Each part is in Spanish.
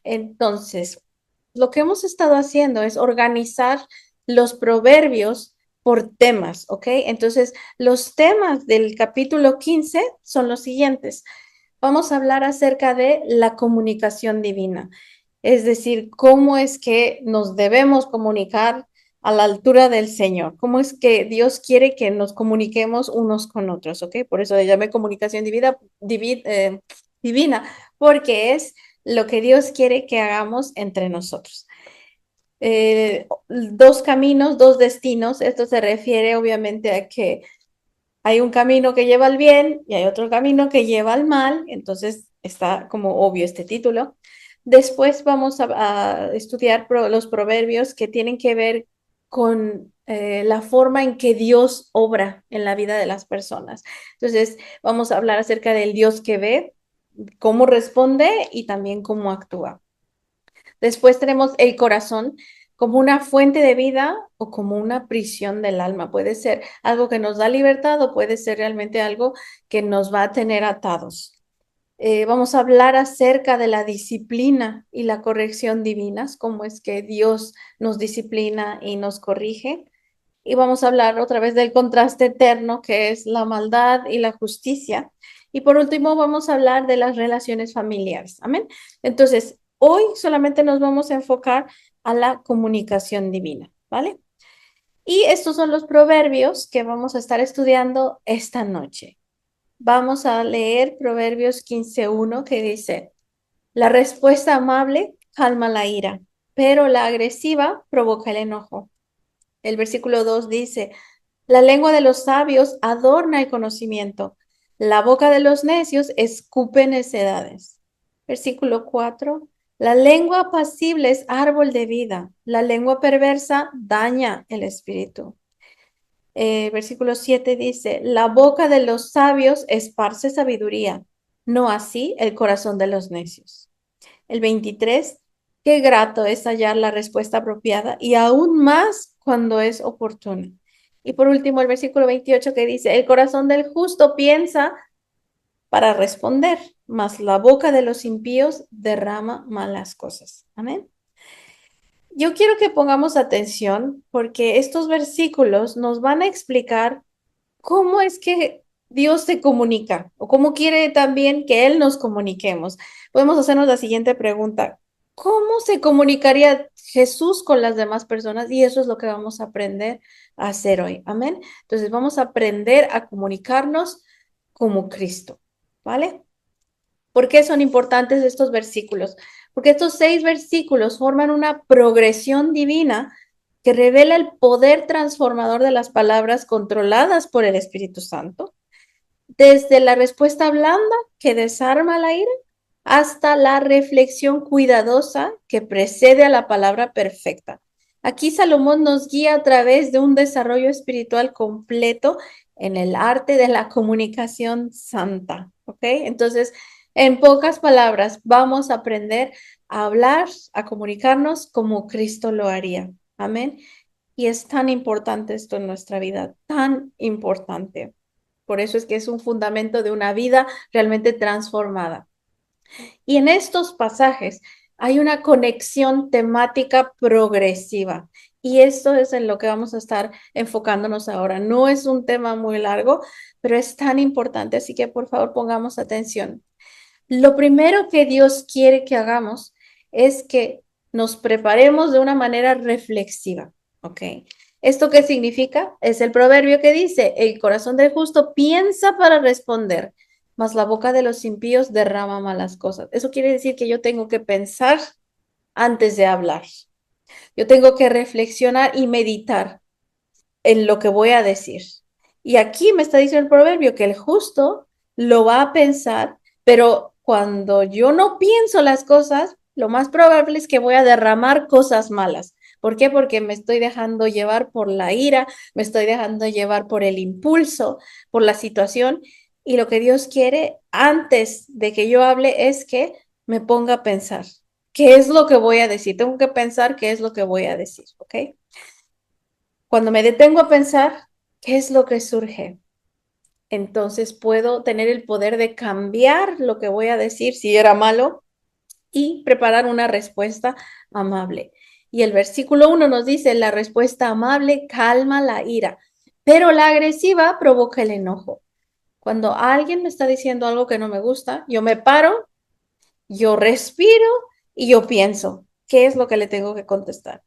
Entonces, lo que hemos estado haciendo es organizar los proverbios por temas, ¿ok? Entonces, los temas del capítulo 15 son los siguientes. Vamos a hablar acerca de la comunicación divina, es decir, cómo es que nos debemos comunicar a la altura del Señor, cómo es que Dios quiere que nos comuniquemos unos con otros, ¿ok? Por eso le llamé comunicación divina, porque es lo que Dios quiere que hagamos entre nosotros. Dos caminos, dos destinos, esto se refiere obviamente a que hay un camino que lleva al bien y hay otro camino que lleva al mal, entonces está como obvio este título. Después vamos a estudiar los proverbios que tienen que ver con la forma en que Dios obra en la vida de las personas. Entonces vamos a hablar acerca del Dios que ve, cómo responde y también cómo actúa. Después tenemos el corazón como una fuente de vida o como una prisión del alma. Puede ser algo que nos da libertad o puede ser realmente algo que nos va a tener atados. Vamos a hablar acerca de la disciplina y la corrección divinas, cómo es que Dios nos disciplina y nos corrige. Y vamos a hablar otra vez del contraste eterno, que es la maldad y la justicia. Y por último, vamos a hablar de las relaciones familiares. Amén. Entonces, hoy solamente nos vamos a enfocar a la comunicación divina, ¿vale? Y estos son los proverbios que vamos a estar estudiando esta noche. Vamos a leer Proverbios 15:1 que dice, la respuesta amable calma la ira, pero la agresiva provoca el enojo. El versículo 2 dice, la lengua de los sabios adorna el conocimiento, la boca de los necios escupe necedades. Versículo 4, la lengua apacible es árbol de vida, la lengua perversa daña el espíritu. Versículo 7 dice, la boca de los sabios esparce sabiduría, no así el corazón de los necios. El 23, qué grato es hallar la respuesta apropiada y aún más cuando es oportuna. Y por último, el versículo 28 que dice, el corazón del justo piensa para responder, mas la boca de los impíos derrama malas cosas. Amén. Yo quiero que pongamos atención porque estos versículos nos van a explicar cómo es que Dios se comunica o cómo quiere también que Él nos comuniquemos. Podemos hacernos la siguiente pregunta. ¿Cómo se comunicaría Jesús con las demás personas? Y eso es lo que vamos a aprender a hacer hoy. Amén. Entonces vamos a aprender a comunicarnos como Cristo. ¿Vale? ¿Por qué son importantes estos versículos? Porque estos 6 versículos forman una progresión divina que revela el poder transformador de las palabras controladas por el Espíritu Santo, desde la respuesta blanda que desarma la ira hasta la reflexión cuidadosa que precede a la palabra perfecta. Aquí Salomón nos guía a través de un desarrollo espiritual completo en el arte de la comunicación santa, ¿ok? Entonces, en pocas palabras, vamos a aprender a hablar, a comunicarnos como Cristo lo haría. Amén. Y es tan importante esto en nuestra vida, tan importante. Por eso es que es un fundamento de una vida realmente transformada. Y en estos pasajes hay una conexión temática progresiva. Y esto es en lo que vamos a estar enfocándonos ahora. No es un tema muy largo, pero es tan importante, así que por favor pongamos atención. Lo primero que Dios quiere que hagamos es que nos preparemos de una manera reflexiva, ¿ok? ¿Esto qué significa? Es el proverbio que dice, el corazón del justo piensa para responder, mas la boca de los impíos derrama malas cosas. Eso quiere decir que yo tengo que pensar antes de hablar. Yo tengo que reflexionar y meditar en lo que voy a decir. Y aquí me está diciendo el proverbio que el justo lo va a pensar, pero cuando yo no pienso las cosas, lo más probable es que voy a derramar cosas malas. ¿Por qué? Porque me estoy dejando llevar por la ira, me estoy dejando llevar por el impulso, por la situación. Y lo que Dios quiere antes de que yo hable es que me ponga a pensar. ¿Qué es lo que voy a decir? Tengo que pensar qué es lo que voy a decir, ¿ok? Cuando me detengo a pensar, ¿qué es lo que surge? Entonces puedo tener el poder de cambiar lo que voy a decir, si era malo, y preparar una respuesta amable. Y el versículo 1 nos dice, la respuesta amable calma la ira, pero la agresiva provoca el enojo. Cuando alguien me está diciendo algo que no me gusta, yo me paro, yo respiro y yo pienso, ¿qué es lo que le tengo que contestar?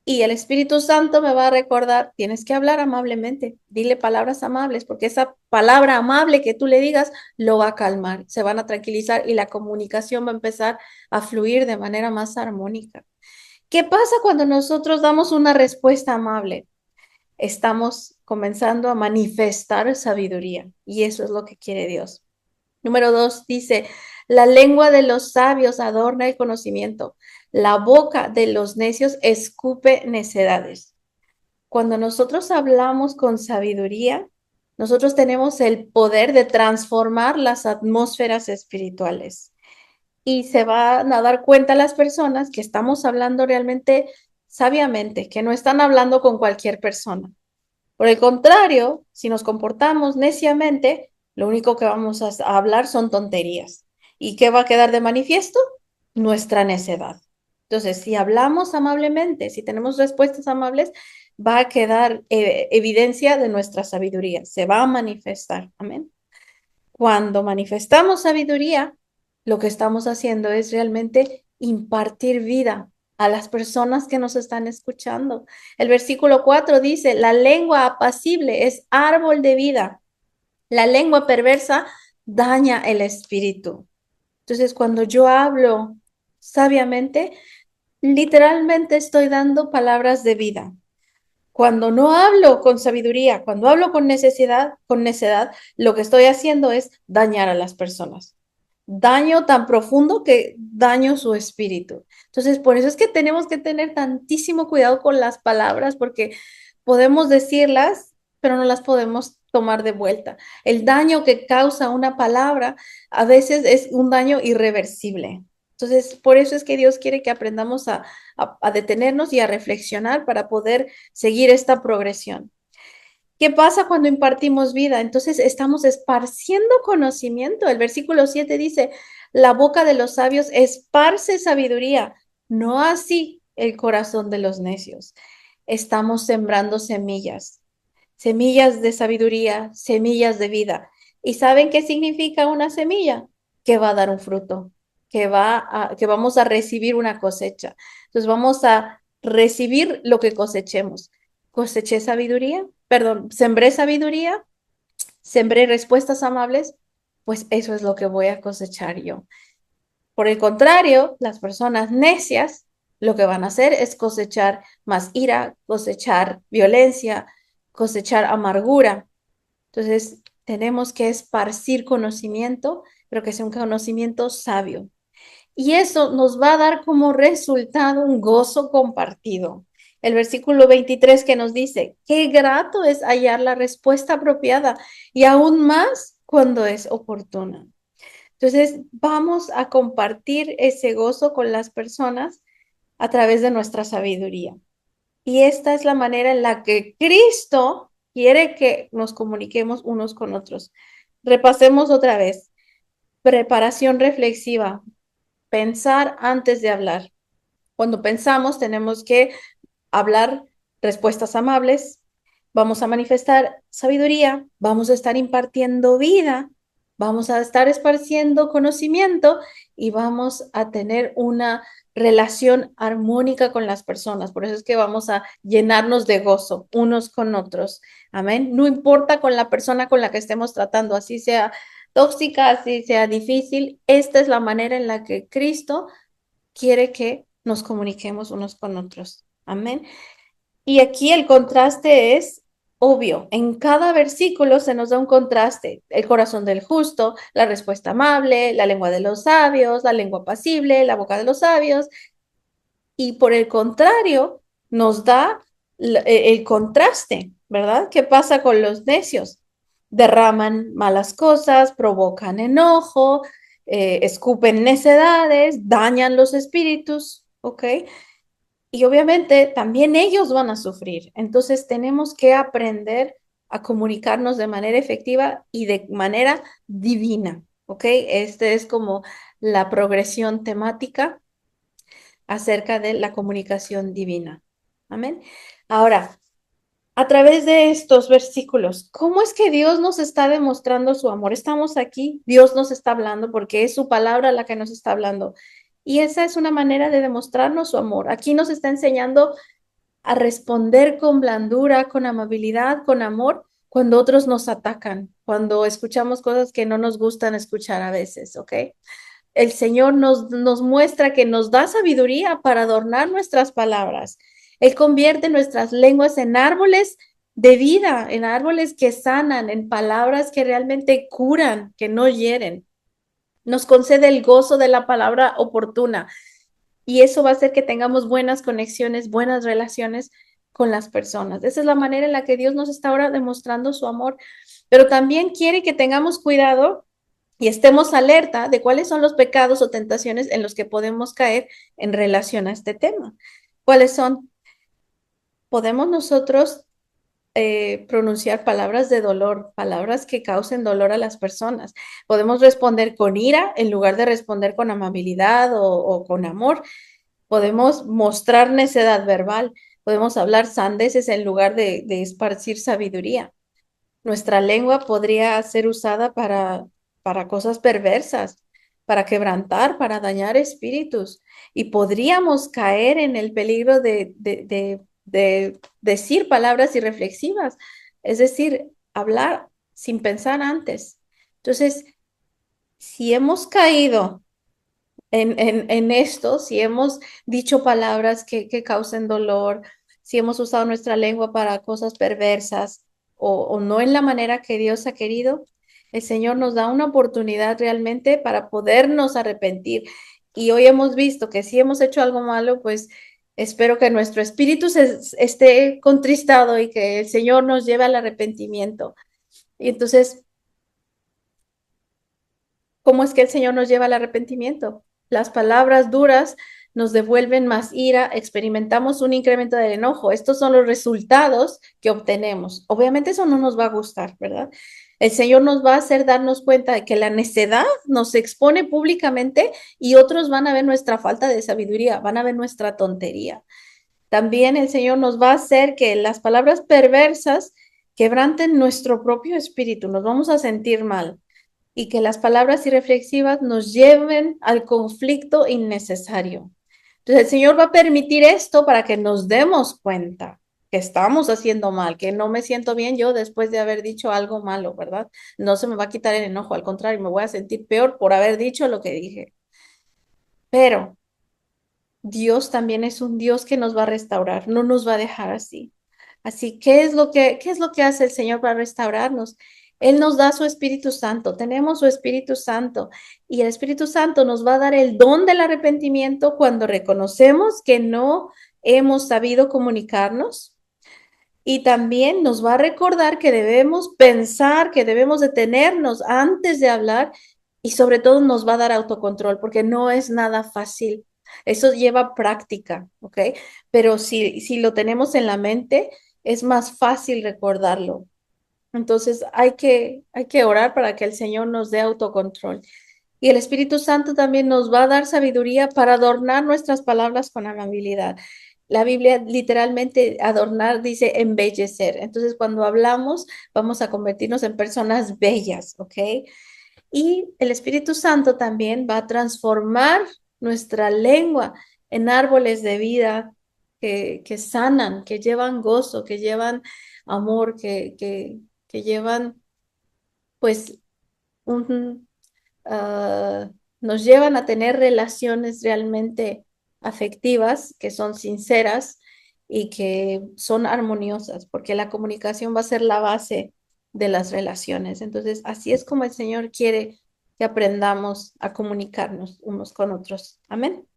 Y el Espíritu Santo me va a recordar, tienes que hablar amablemente, dile palabras amables, porque esa palabra amable que tú le digas lo va a calmar, se van a tranquilizar y la comunicación va a empezar a fluir de manera más armónica. ¿Qué pasa cuando nosotros damos una respuesta amable? Estamos comenzando a manifestar sabiduría y eso es lo que quiere Dios. Número 2 dice, la lengua de los sabios adorna el conocimiento, la boca de los necios escupe necedades. Cuando nosotros hablamos con sabiduría, nosotros tenemos el poder de transformar las atmósferas espirituales y se van a dar cuenta las personas que estamos hablando realmente sabiamente, que no están hablando con cualquier persona. Por el contrario, si nos comportamos neciamente, lo único que vamos a hablar son tonterías. ¿Y qué va a quedar de manifiesto? Nuestra necedad. Entonces, si hablamos amablemente, si tenemos respuestas amables, va a quedar evidencia de nuestra sabiduría, se va a manifestar. Amén. Cuando manifestamos sabiduría, lo que estamos haciendo es realmente impartir vida a las personas que nos están escuchando. El versículo 4 dice, la lengua apacible es árbol de vida, la lengua perversa daña el espíritu. Entonces, cuando yo hablo sabiamente, literalmente estoy dando palabras de vida. Cuando no hablo con sabiduría, cuando hablo con necedad, lo que estoy haciendo es dañar a las personas. Daño tan profundo que daño su espíritu. Entonces, por eso es que tenemos que tener tantísimo cuidado con las palabras, porque podemos decirlas, pero no las podemos tomar de vuelta. El daño que causa una palabra a veces es un daño irreversible. Entonces, por eso es que Dios quiere que aprendamos a detenernos y a reflexionar para poder seguir esta progresión. ¿Qué pasa cuando impartimos vida? Entonces estamos esparciendo conocimiento. El versículo 7 dice, la boca de los sabios esparce sabiduría, no así el corazón de los necios. Estamos sembrando semillas, semillas de sabiduría, semillas de vida. ¿Y saben qué significa una semilla? Que va a dar un fruto, que vamos a recibir una cosecha. Entonces vamos a recibir lo que cosechemos. Coseché sabiduría, perdón, sembré respuestas amables, pues eso es lo que voy a cosechar yo. Por el contrario, las personas necias lo que van a hacer es cosechar más ira, cosechar violencia, cosechar amargura. Entonces, tenemos que esparcir conocimiento, pero que sea un conocimiento sabio. Y eso nos va a dar como resultado un gozo compartido. El versículo 23 que nos dice, qué grato es hallar la respuesta apropiada y aún más cuando es oportuna. Entonces, vamos a compartir ese gozo con las personas a través de nuestra sabiduría. Y esta es la manera en la que Cristo quiere que nos comuniquemos unos con otros. Repasemos otra vez. Preparación reflexiva. Pensar antes de hablar. Cuando pensamos, tenemos que hablar respuestas amables, vamos a manifestar sabiduría, vamos a estar impartiendo vida, vamos a estar esparciendo conocimiento y vamos a tener una relación armónica con las personas. Por eso es que vamos a llenarnos de gozo unos con otros. Amén. No importa con la persona con la que estemos tratando, así sea tóxica, así sea difícil, esta es la manera en la que Cristo quiere que nos comuniquemos unos con otros. Amén. Y aquí el contraste es obvio. En cada versículo se nos da un contraste. El corazón del justo, la respuesta amable, la lengua de los sabios, la lengua apacible, la boca de los sabios. Y por el contrario, nos da el contraste, ¿verdad? ¿Qué pasa con los necios? Derraman malas cosas, provocan enojo, escupen necedades, dañan los espíritus, ¿ok? Y obviamente también ellos van a sufrir. Entonces tenemos que aprender a comunicarnos de manera efectiva y de manera divina. ¿ok? Este es como la progresión temática acerca de la comunicación divina. Amén. Ahora, a través de estos versículos, ¿cómo es que Dios nos está demostrando su amor? Estamos aquí, Dios nos está hablando porque es su palabra la que nos está hablando. Y esa es una manera de demostrarnos su amor. Aquí nos está enseñando a responder con blandura, con amabilidad, con amor, cuando otros nos atacan, cuando escuchamos cosas que no nos gustan escuchar a veces, ¿ok? El Señor nos muestra que nos da sabiduría para adornar nuestras palabras. Él convierte nuestras lenguas en árboles de vida, en árboles que sanan, en palabras que realmente curan, que no hieren. Nos concede el gozo de la palabra oportuna y eso va a hacer que tengamos buenas conexiones, buenas relaciones con las personas. Esa es la manera en la que Dios nos está ahora demostrando su amor, pero también quiere que tengamos cuidado y estemos alerta de cuáles son los pecados o tentaciones en los que podemos caer en relación a este tema. ¿Cuáles son? Podemos nosotros pronunciar palabras de dolor, palabras que causen dolor a las personas. Podemos responder con ira en lugar de responder con amabilidad o con amor. Podemos mostrar necedad verbal. Podemos hablar sandeces en lugar de esparcir sabiduría. Nuestra lengua podría ser usada para cosas perversas, para quebrantar, para dañar espíritus. Y podríamos caer en el peligro de decir palabras irreflexivas, es decir, hablar sin pensar antes. Entonces, si hemos caído en esto, si hemos dicho palabras que causen dolor, si hemos usado nuestra lengua para cosas perversas o no en la manera que Dios ha querido, el Señor nos da una oportunidad realmente para podernos arrepentir. Y hoy hemos visto que si hemos hecho algo malo, pues espero que nuestro espíritu esté contristado y que el Señor nos lleve al arrepentimiento. Y entonces, ¿cómo es que el Señor nos lleva al arrepentimiento? Las palabras duras nos devuelven más ira, experimentamos un incremento del enojo. Estos son los resultados que obtenemos. Obviamente eso no nos va a gustar, ¿verdad? El Señor nos va a hacer darnos cuenta de que la necedad nos expone públicamente y otros van a ver nuestra falta de sabiduría, van a ver nuestra tontería. También el Señor nos va a hacer que las palabras perversas quebranten nuestro propio espíritu, nos vamos a sentir mal y que las palabras irreflexivas nos lleven al conflicto innecesario. Entonces el Señor va a permitir esto para que nos demos cuenta que estamos haciendo mal, que no me siento bien yo después de haber dicho algo malo, ¿verdad? No se me va a quitar el enojo, al contrario, me voy a sentir peor por haber dicho lo que dije. Pero Dios también es un Dios que nos va a restaurar, no nos va a dejar así. Así, qué es lo que hace el Señor para restaurarnos? Él nos da su Espíritu Santo, tenemos su Espíritu Santo y el Espíritu Santo nos va a dar el don del arrepentimiento cuando reconocemos que no hemos sabido comunicarnos y también nos va a recordar que debemos pensar, que debemos detenernos antes de hablar y sobre todo nos va a dar autocontrol porque no es nada fácil. Eso lleva práctica, ¿ok? Pero si lo tenemos en la mente, es más fácil recordarlo. Entonces hay que orar para que el Señor nos dé autocontrol. Y el Espíritu Santo también nos va a dar sabiduría para adornar nuestras palabras con amabilidad. La Biblia literalmente adornar dice embellecer. Entonces, cuando hablamos, vamos a convertirnos en personas bellas, ¿ok? Y el Espíritu Santo también va a transformar nuestra lengua en árboles de vida que sanan, que llevan gozo, que llevan amor, que llevan, pues, un, nos llevan a tener relaciones realmente afectivas, que son sinceras y que son armoniosas, porque la comunicación va a ser la base de las relaciones. Entonces, así es como el Señor quiere que aprendamos a comunicarnos unos con otros. Amén.